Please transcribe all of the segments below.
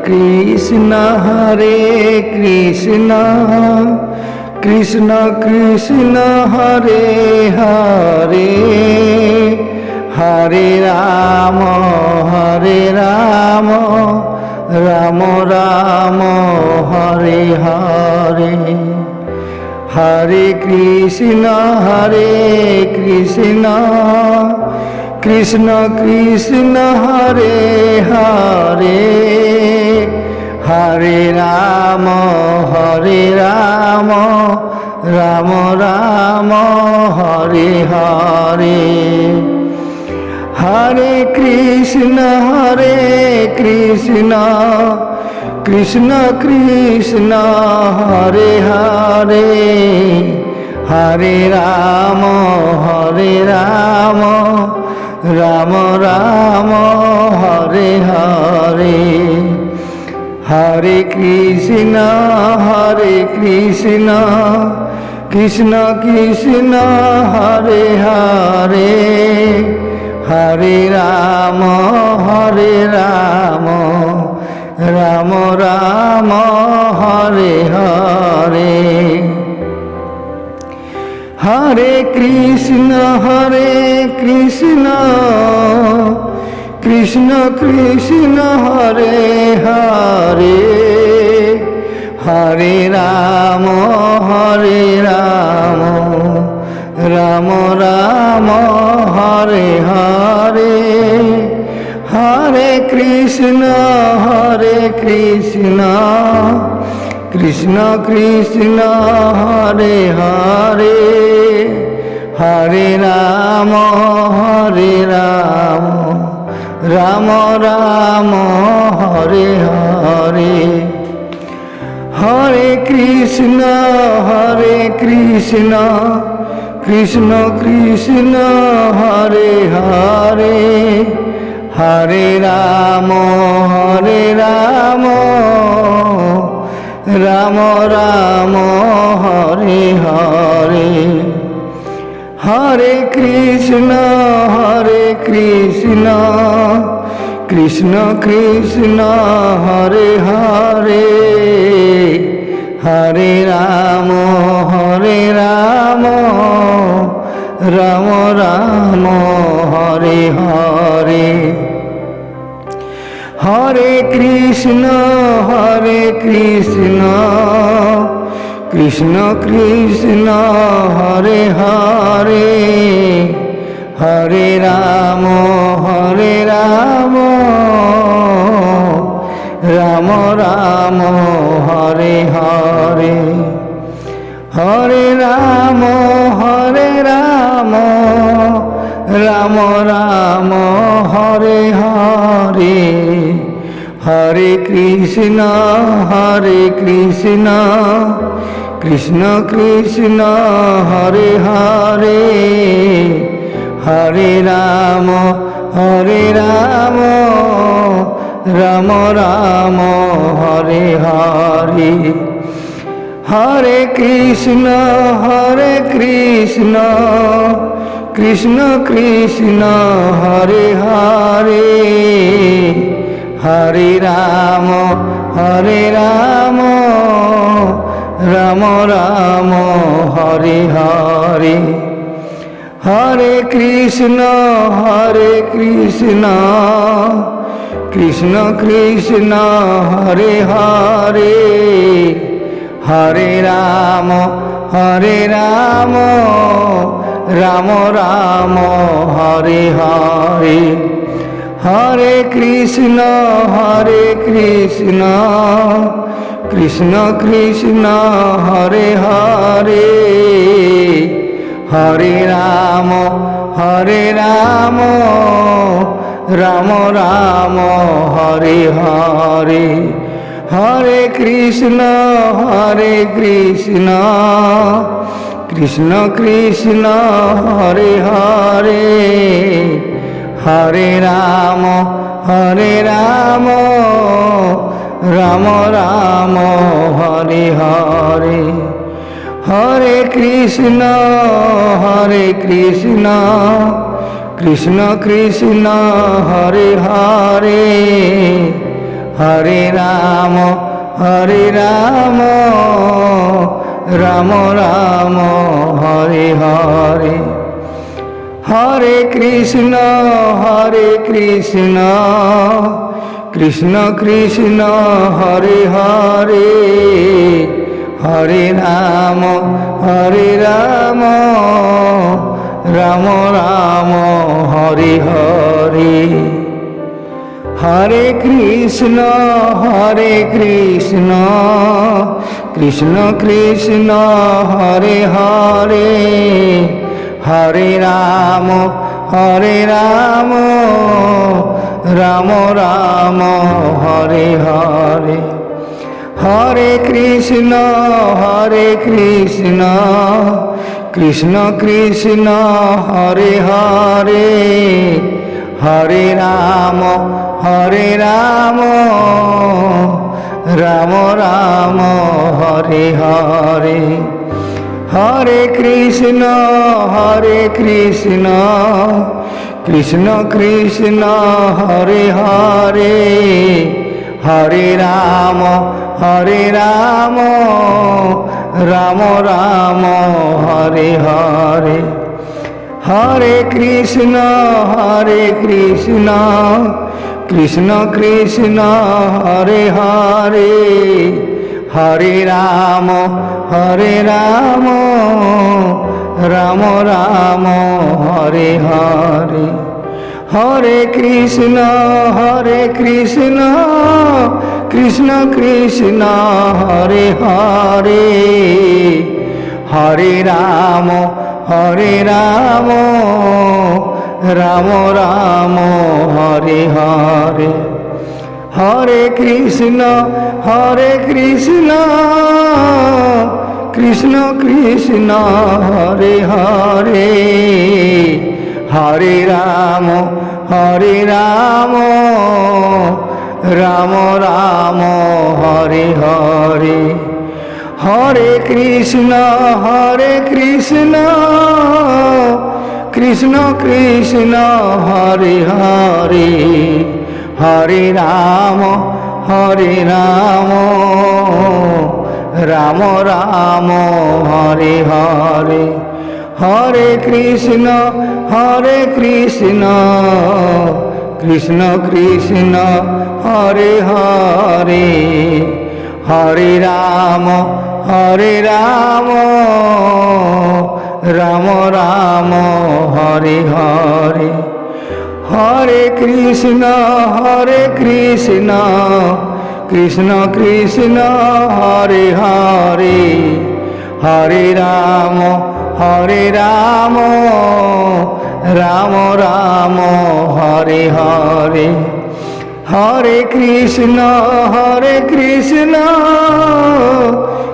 Krishna Krishna Krishna Hare Hare Hare Ram Ram Ram Hare Hare Hare Krishna Krishna Krishna Hare Hare Hare Ram Ram Ram Hare Hare Hare Krishna Krishna Krishna Hare Hare Hare Ram Ram Ram Hare Hare Hare Krishna Krishna Krishna Hare Hare Hare Ram Ram Ram Hare Hare Hare Krishna Krishna Krishna Hare Hare Hare Ram Ram Ram Hare Hare Hare Krishna Krishna Krishna Hare Hare Hare Ram Ram Ram Hare Hare Hare Krishna Krishna Krishna Hare Hare Hare Ram Ram Ram Hare Hare Hare Krishna Krishna Krishna Hare Hare Hare Ram Ram Ram Hare Hare Hare Krishna Krishna Krishna Hare Hare Hare Ram Ram Ram Hare Hare Hare Ram Ram Ram Hare Hare Hare Krishna Krishna Krishna Hare Hare Hare Ram Ram Ram Hare Hare Hare Krishna Krishna Krishna Hare Hare Hare Ram Ram Ram Hare Hare Hare Krishna Krishna Krishna Hare Hare Hare Ram Ram Ram Hare Hare Hare Krishna Krishna Krishna Hare Hare Hare Ram Ram Ram Hare Hare Hare Krishna Krishna Krishna Hare Hare Hare Ram Ram Ram Hare Hare Hare Krishna Krishna Krishna Hare Hare Hare Ram Hare Ram Ram Ram Hare Hare Hare Krishna Krishna Krishna Hare Hare Hare Ram Ram Ram Hare Hare Hare Krishna Krishna Krishna Hare Hare Hare Ram Ram Ram Hare Hare Hare Krishna Krishna Krishna Hare Hare Hare Ram Ram Ram Hare Hare Hare Krishna Krishna Krishna Hare Hare Hare Ram Ram Ram Hare Hare Hare Krishna Krishna Krishna Hare Hare Hare Ram Ram Ram Hare Hare Hare Krishna Krishna Krishna Hare Hare Hare Ram Ram Ram Hare Hare Hare Krishna Krishna Krishna Hare Hare Hare Ram Ram Ram Hare Hare Hare Krishna Krishna Krishna Hare Hare Hare Ram Ram Ram Hare Hare Hare Krishna Krishna Krishna Hare Hare Hare Ram Ram Ram Hare Hare Hare Krishna Krishna Krishna Hare Hare Hare Ram Ram Ram Hare Hare Hare Krishna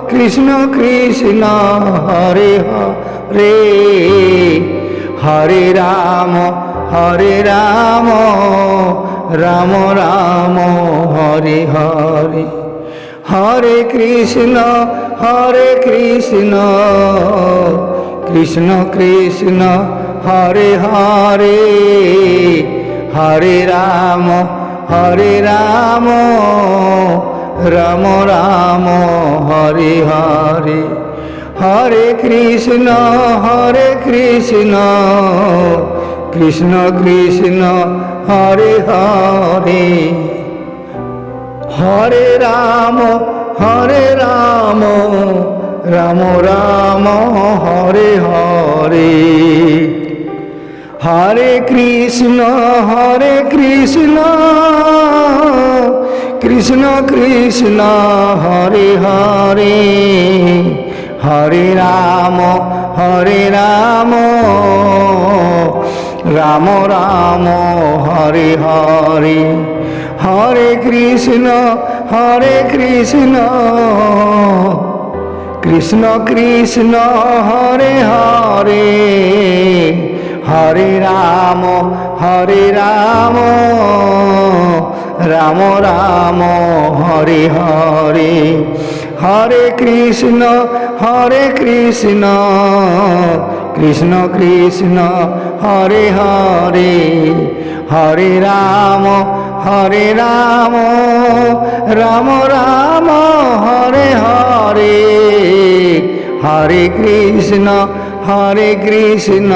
Krishna Krishna Hare Hare Hare Ram Ram Ram Hare Hare Hare Krishna Krishna Krishna Hare Hare Hare Ram Ram Ram Hare Hare Hare Krishna Krishna Krishna Hare Hare Hare Ram Ram Ram Hare Hare Hare Krishna Krishna Krishna Hare Hare Hare Ram Ram Ram Hare Hare Hare Krishna Krishna Krishna Hare Hare Hare Ram Ram Ram Hare Hare Hare Krishna Krishna Krishna Hare Hare Hare Ram Hare Ram Ram Ram Hare Hare Hare Krishna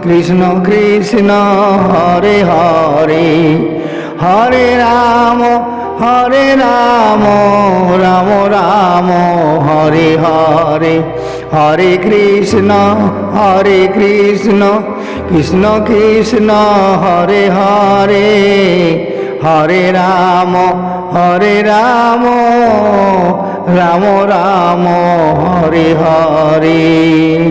Krishna Krishna Hare Hare Hare Ram Ram Ram Hare Hare Hare Krishna Krishna Krishna Hare Hare Hare Ram Ram Ram Hare Hare.